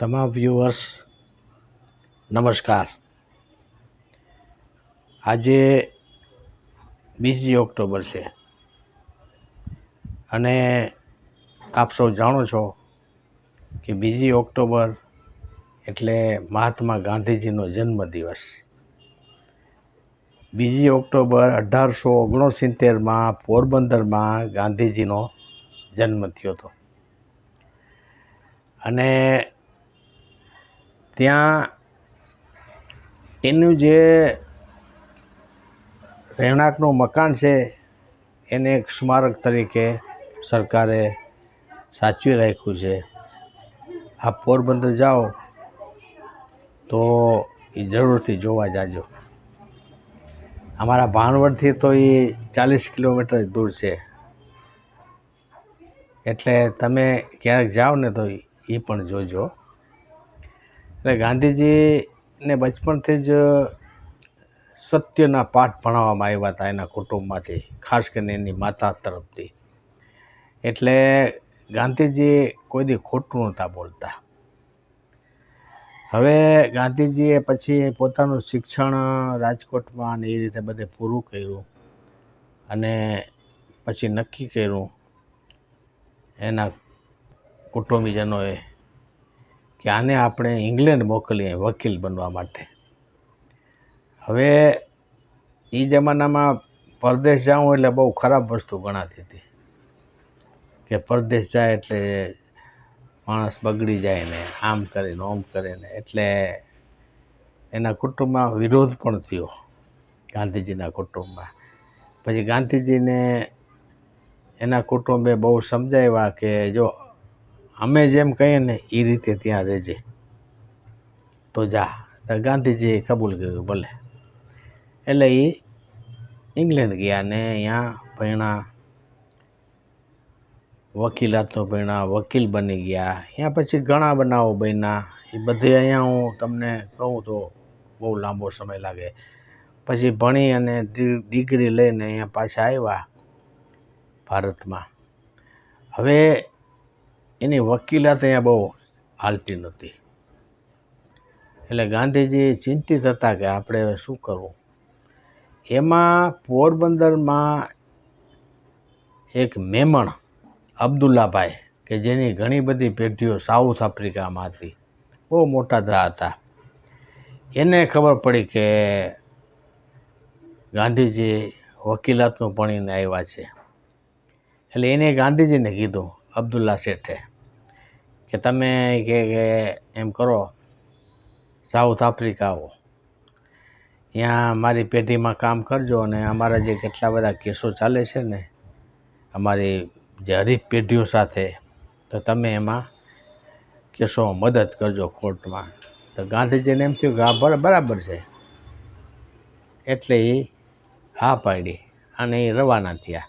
તમામ વ્યુઅર્સ નમસ્કાર। આજે 2 ઓક્ટોબર છે અને આપ સૌ જાણો છો કે 2 ઓક્ટોબર એટલે મહાત્મા ગાંધીજીનો જન્મદિવસ। 2 ઓક્ટોબર 1869માં પોરબંદરમાં ગાંધીજીનો જન્મ થયો હતો અને ત્યાં એનું જે રહેણાંકનું મકાન છે એને એક સ્મારક તરીકે સરકારે સાચવી રાખ્યું છે। આપ પોરબંદર જાઓ તો એ જરૂરથી જોવા જાજો। અમારા ભાણવડથી તો એ 40 કિલોમીટર દૂર છે, એટલે તમે ક્યારેક જાઓ ને તો એ પણ જોજો। એટલે ગાંધીજીને બચપણથી જ સત્યના પાઠ ભણાવવામાં આવ્યા હતા એના કુટુંબમાંથી, ખાસ કરીને એની માતા તરફથી। એટલે ગાંધીજી કોઈ દી ખોટું નહોતા બોલતા। હવે ગાંધીજીએ પછી પોતાનું શિક્ષણ રાજકોટમાં અને એ રીતે બધે પૂરું કર્યું અને પછી નક્કી કર્યું એના કુટુંબીજનોએ કે આને આપણે ઇંગ્લેન્ડ મોકલીએ વકીલ બનવા માટે। હવે એ જમાનામાં પરદેશ જાઉં એટલે બહુ ખરાબ વસ્તુ ગણાતી હતી કે પરદેશ જાય એટલે માણસ બગડી જાય ને આમ કરીને ઓમ કરીને, એટલે એના કુટુંબમાં વિરોધ પણ થયો ગાંધીજીના કુટુંબમાં। પછી ગાંધીજીને એના કુટુંબે બહુ સમજાવ્યા કે જો અમે જેમ કહીએ ને એ રીતે ત્યાં રહેજે તો જા। તો ગાંધીજીએ કબૂલ કર્યું ભલે। એટલે એ ઇંગ્લેન્ડ ગયા ને અહીંયા ભણ્યા, વકીલાતનું ભણ્યા, વકીલ બની ગયા। અહીંયા પછી ઘણા બનાવો બન્યા, એ બધે અહીંયા હું તમને કહું તો બહુ લાંબો સમય લાગે। પછી ભણી અને ડિગ્રી લઈને અહીંયા પાછા આવ્યા ભારતમાં। હવે એની વકીલાત અહીંયા બહુ હાલતી નહોતી, એટલે ગાંધીજી ચિંતિત હતા કે આપણે હવે શું કરવું। એમાં પોરબંદરમાં એક મેમણ અબ્દુલ્લાભાઈ કે જેની ઘણી બધી પેઢીઓ સાઉથ આફ્રિકામાં હતી, બહુ મોટા ધા હતા, એને ખબર પડી કે ગાંધીજી વકીલાતનું ભણીને આવ્યા છે। એટલે એને ગાંધીજીને કીધું, અબ્દુલ્લા શેઠે, કે તમે કે એમ કરો સાઉથ આફ્રિકા આવો, ત્યાં મારી પેઢીમાં કામ કરજો અને અમારા જે કેટલા બધા કેસો ચાલે છે ને અમારી જે હરીફ પેઢીઓ સાથે, તો તમે એમાં કેસોમાં મદદ કરજો કોર્ટમાં। તો ગાંધીજીને એમ થયું કે હા બરાબર છે, એટલે એ હા પાડી અને એ રવાના થયા।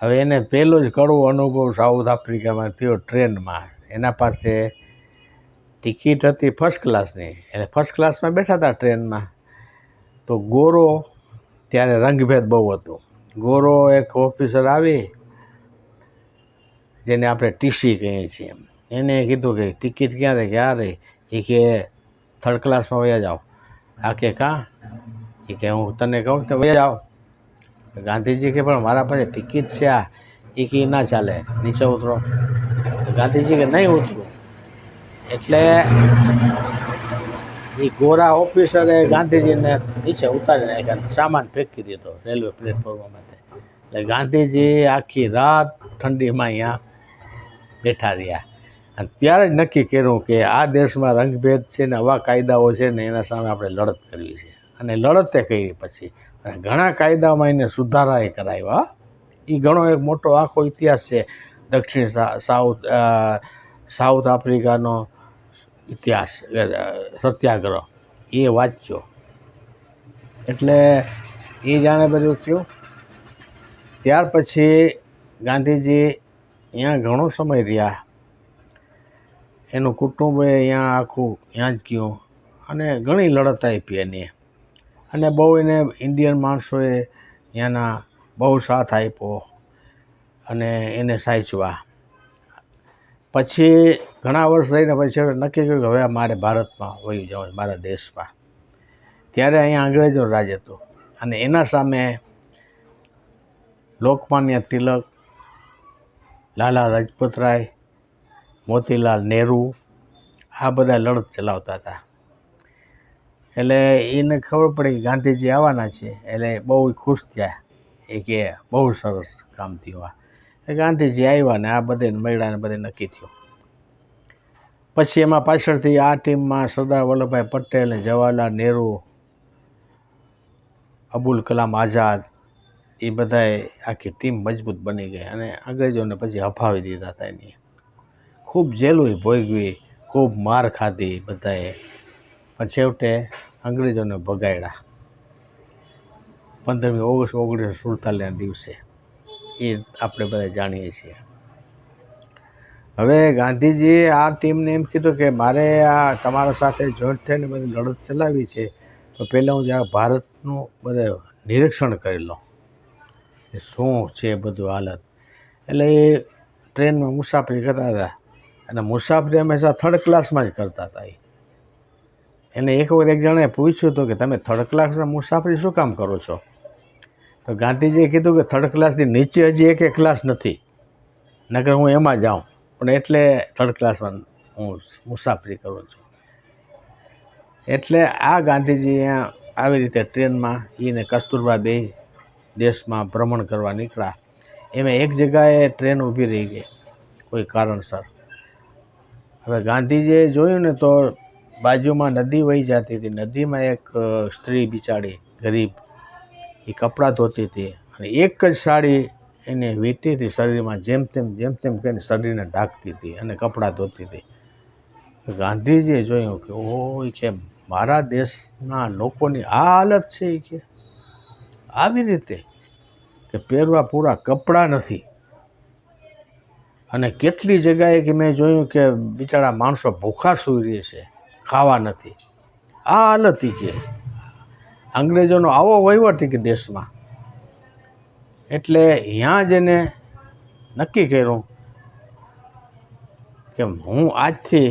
હવે એને પહેલો જ કડવો અનુભવ સાઉથ આફ્રિકામાં થયો ટ્રેનમાં। એના પાસે ટિકિટ હતી ફર્સ્ટ ક્લાસની, એટલે ફર્સ્ટ ક્લાસમાં બેઠા હતા ટ્રેનમાં। તો ગોરો, ત્યારે રંગભેદ બહુ હતો, ગોરો એક ઓફિસર આવી જેને આપણે ટીસી કહીએ છીએ, એને કીધું કે ટિકિટ ક્યાં રહી? કે આ રહી। એ કે થર્ડ ક્લાસમાં વયા જાઓ। આ કે કાં? એ કે હું તને કહું તો વયા જાઓ। ગાંધીજી કે પણ મારા પાસે ટિકિટ છે આ। એ કે ના ચાલે, નીચે ઉતરો। તો ગાંધીજી કે નહીં ઉતરું। એટલે એ ગોરા ઓફિસરે ગાંધીજીને નીચે ઉતારી નાખ્યા, સામાન ફેંકી દીધો રેલવે પ્લેટફોર્મમાંથી। એટલે ગાંધીજી આખી રાત ઠંડીમાં અહીંયા બેઠા રહ્યા અને ત્યારે જ નક્કી કર્યું કે આ દેશમાં રંગભેદ છે ને આવા કાયદાઓ છે ને એના સામે આપણે લડત કરવી છે, અને લડતે કરી પછી અને ઘણા કાયદામાં એને સુધારા કરાવ્યા। એ ઘણો એક મોટો આખો ઇતિહાસ છે દક્ષિણ સાઉથ આફ્રિકાનો ઇતિહાસ, સત્યાગ્રહ, એ વાંચ્યો। એટલે એ જાણે બધું થયું। ત્યાર પછી ગાંધીજી અહીંયા ઘણો સમય રહ્યા, એનું કુટુંબ અહીંયા આખું ત્યાં જ ગયું અને ઘણી લડત આપી એની, અને બહુ એને ઇન્ડિયન માણસોએ ત્યાંના બહુ સાથ આપ્યો અને એને સાચવા। પછી ઘણા વર્ષ રહીને પછી નક્કી કર્યું કે હવે મારે ભારતમાં વયું જવું, મારા દેશમાં. ત્યારે અહીંયા અંગ્રેજોનું રાજ હતું અને એના સામે લોકમાન્ય તિલક, લાલા લજપતરાય, મોતીલાલ નહેરુ આ બધા લડત ચલાવતા હતા. એટલે એને ખબર પડી કે ગાંધીજી આવવાના છે, એટલે બહુ ખુશ થયા. એ કે બહુ સરસ કામ થયું. ગાંધીજી આવ્યા ને આ બધે મળ્યા, બધે નક્કી થયું. પછી એમાં પાછળથી આ ટીમમાં સરદાર વલ્લભભાઈ પટેલ, જવાહરલાલ નહેરુ, અબુલ કલામ આઝાદ એ બધાએ આખી ટીમ મજબૂત બની ગઈ અને અંગ્રેજોને પછી હફાવી દીધા હતા. એની ખૂબ જેલું ભોગવી, ખૂબ માર ખાધી બધાએ, પણ છેવટે અંગ્રેજોને ભગાડ્યા 15મી ઓગસ્ટ 1947ના દિવસે. એ આપણે બધા જાણીએ છીએ. હવે ગાંધીજીએ આ ટીમને એમ કીધું કે મારે આ તમારા સાથે જોઈન્ટ થઈને બધી લડત ચલાવી છે, તો પહેલાં હું જરા ભારતનું બધે નિરીક્ષણ કરી લઉં કે શું છે બધું હાલત. એટલે એ ટ્રેનમાં મુસાફરી કરતા હતા અને મુસાફરી હંમેશા થર્ડ ક્લાસમાં જ કરતા હતા. એને એક વખત એક જણાએ પૂછ્યું હતું કે તમે થર્ડ ક્લાસમાં મુસાફરી શું કામ કરો છો? તો ગાંધીજીએ કીધું કે થર્ડ ક્લાસની નીચે હજી એક ક્લાસ નથી, નકર હું એમાં જાઉં, પણ એટલે થર્ડ ક્લાસમાં હું મુસાફરી કરું છું. એટલે આ ગાંધીજી આવી રીતે ટ્રેનમાં એને કસ્તુરબા બે દેશમાં ભ્રમણ કરવા નીકળ્યા. એમાં એક જગ્યાએ ટ્રેન ઊભી રહી ગઈ કોઈ કારણસર. હવે ગાંધીજીએ જોયું ને તો બાજુમાં નદી વહી જતી હતી. નદીમાં એક સ્ત્રી બિચારી ગરીબ એ કપડાં ધોતી હતી અને એક જ સાડી એને વીંટી હતી શરીરમાં, જેમ તેમ કરીને શરીરને ઢાંકતી હતી અને કપડાં ધોતી હતી. ગાંધીજીએ જોયું કે ઓહ, કે મારા દેશના લોકોની આ હાલત છે. કે આવી રીતે કે પહેરવા પૂરા કપડાં નથી. અને કેટલી જગ્યાએ કે મેં જોયું કે બિચારા માણસો ભૂખા સૂઈ રહે છે, ખાવા નથી. આ હાલત કે અંગ્રેજોનો આવો વહીવટ કે દેશમાં. એટલે ત્યાં જઈને નક્કી કર્યું કે હું આજથી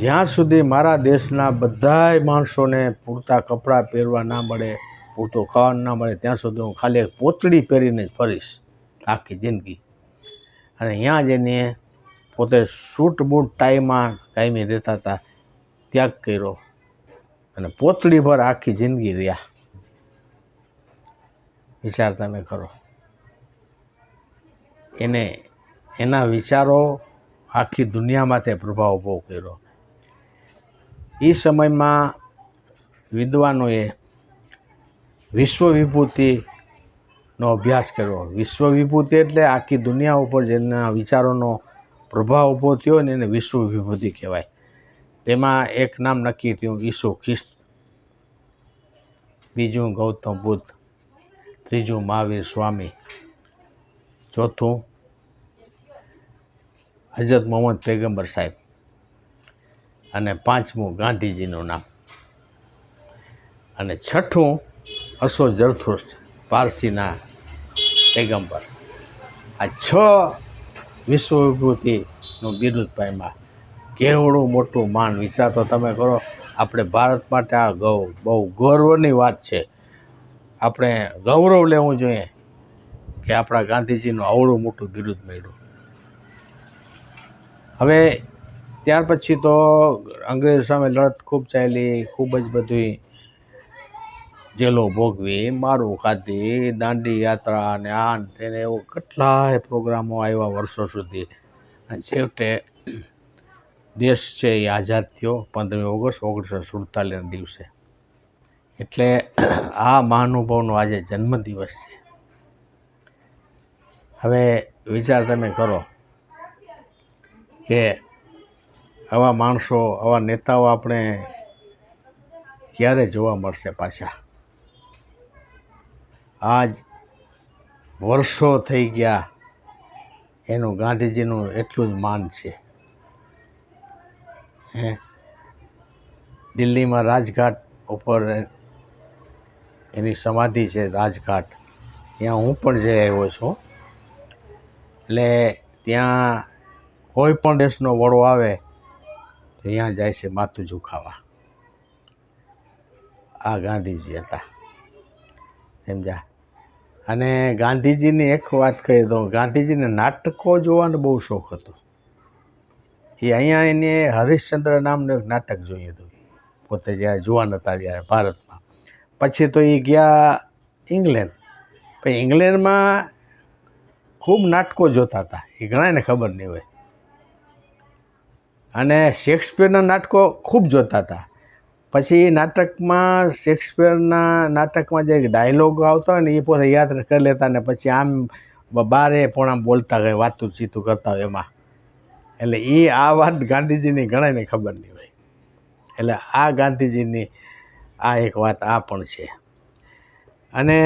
જ્યાં સુધી મારા દેશના બધાય માણસોને પૂરતા કપડાં પહેરવા ના મળે, પૂરતું ખાવાનું ના મળે, ત્યાં સુધી હું ખાલી એક પોતળી પહેરીને જ ફરીશ આખી જિંદગી. અને ત્યાં જઈને પોતે સૂટ બૂટ ટાઈમાં કાયમી રહેતા હતા, ત્યાગ કર્યો અને પોતળી ભર આખી જિંદગી રહ્યા. વિચાર તમે કરો. એના વિચારો આખી દુનિયામાં તે પ્રભાવ ઊભો કર્યો. એ સમયમાં વિદ્વાનોએ વિશ્વ વિભૂતિનો અભ્યાસ કર્યો. વિશ્વ વિભૂતિ એટલે આખી દુનિયા ઉપર જેના વિચારોનો પ્રભાવ ઊભો થયો ને એને વિશ્વ વિભૂતિ કહેવાય. તેમાં એક નામ નક્કી થયું ઈસુ ખ્રિસ્ત, બીજું ગૌતમ બુદ્ધ, ત્રીજું મહાવીર સ્વામી, ચોથું હજરત મોહમ્મદ પૈગંબર સાહેબ અને પાંચમું ગાંધીજીનું નામ અને છઠ્ઠું અશોક ઝરથુસ્ટ, પારસીના પૈગંબર. આ 6 વિશ્વ વિભૂતિનું બિરુદ પામ્યા. કેવડું મોટું માન વિચાર તો તમે કરો. આપણે ભારત માટે આ બહુ ગૌરવની વાત છે. આપણે ગૌરવ લેવું જોઈએ કે આપણા ગાંધીજીનું આવડું મોટું બિરુદ મળ્યું. હવે ત્યાર પછી તો અંગ્રેજો સામે લડત ખૂબ ચાલી, ખૂબ જ બધી જેલો ભોગવી, મારું ખાધી, દાંડી યાત્રા અને આ તેને એવું કેટલાય પ્રોગ્રામો આવ્યા વર્ષો સુધી. અને છેવટે દેશ છે એ આઝાદ થયો 15મી ઓગસ્ટ 1947ના દિવસે. એટલે આ મહાનુભાવનો આજે જન્મદિવસ છે. હવે વિચાર તમે કરો કે આવા માણસો, આવા નેતાઓ આપણે ક્યારે જોવા મળશે પાછા? આજ વર્ષો થઈ ગયા એનું ગાંધીજીનું એટલું જ માન છે. દિલ્હીમાં રાજઘાટ ઉપર એની સમાધિ છે, રાજઘાટ. ત્યાં હું પણ જઈ આવ્યો છું. એટલે ત્યાં કોઈ પણ દેશનો વડો આવે તો અહીંયા જાય છે માથું ઝુકાવવા. આ ગાંધીજી હતા, સમજ્યા. અને ગાંધીજીની એક વાત કહી દઉં, ગાંધીજીને નાટકો જોવાનો બહુ શોખ હતો. એ અહીંયા એને હરિશ્ચંદ્ર નામનું એક નાટક જોયું હતું પોતે જ્યારે જુવાન હતા ત્યારે ભારતમાં. પછી તો એ ગયા ઇંગ્લેન્ડ. પછી ઇંગ્લેન્ડમાં ખૂબ નાટકો જોતા હતા, એ ઘણાને ખબર નહીં હોય. અને શેક્સપિયરના નાટકો ખૂબ જોતા હતા. પછી એ નાટકમાં શેક્સપિયરના નાટકમાં જે ડાયલોગ આવતા હોય ને એ પોતે યાદ કરી લેતા ને પછી આમ બારે પણ આમ બોલતા ગઈ વાતું ચીતું કરતા હોય એમાં. એટલે એ આ વાત ગાંધીજીની ઘણાને ખબર નહીં હોય. એટલે આ ગાંધીજીની આ એક વાત આ પણ છે. અને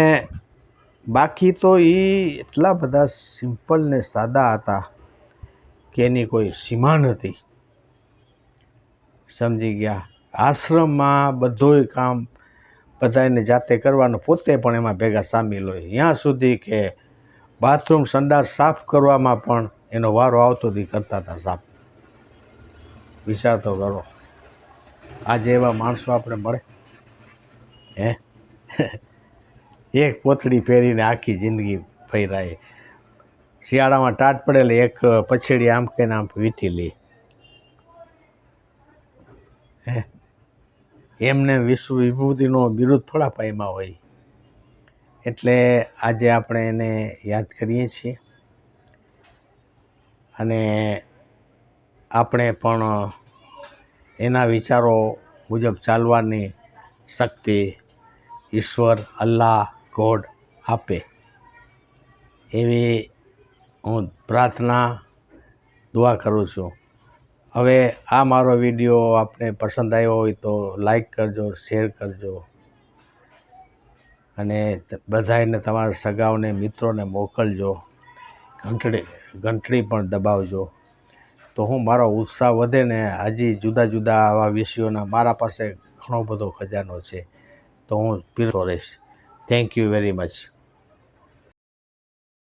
બાકી તો એ એટલા બધા સિમ્પલ ને સાદા હતા કે એની કોઈ સીમા નથી, સમજી ગયા. આશ્રમમાં બધુંય કામ બધાને જાતે કરવાનું, પોતે પણ એમાં ભેગા સામેલ હોય. ત્યાં સુધી કે બાથરૂમ સંડાસ સાફ કરવામાં પણ એનો વારો આવતો હતી, કરતા હતા સાફ. વિચાર તો કરો, આજે એવા માણસો આપણે મળે હે? એક પોતળી પહેરીને આખી જિંદગી ફર્યા. શિયાળામાં ટાટ પડેલી એક પછેડી આમ કહીને આમ વીંટી લે. હે, એમને વિશ્વ વિભૂતિનો બિરુદ થોડા પામ્યા હોય. એટલે આજે આપણે એને યાદ કરીએ છીએ. અને આપણે પણ એના વિચારો મુજબ ચાલવાની શક્તિ ઈશ્વર, અલ્લાહ, ગોડ આપે એવી હું પ્રાર્થના દુઆ કરું છું. હવે આ મારો વિડીયો આપને પસંદ આવ્યો હોય તો લાઈક કરજો, શેર કરજો અને બધાને તમારા સગાઓને મિત્રોને મોકલજો. ઘંટડી પણ દબાવજો તો હું મારો ઉત્સાહ વધે ને હજી જુદા જુદા આવા વિષયોના મારા પાસે ઘણો બધો ખજાનો છે તો હું પીરતો રહીશ. Thank you very much.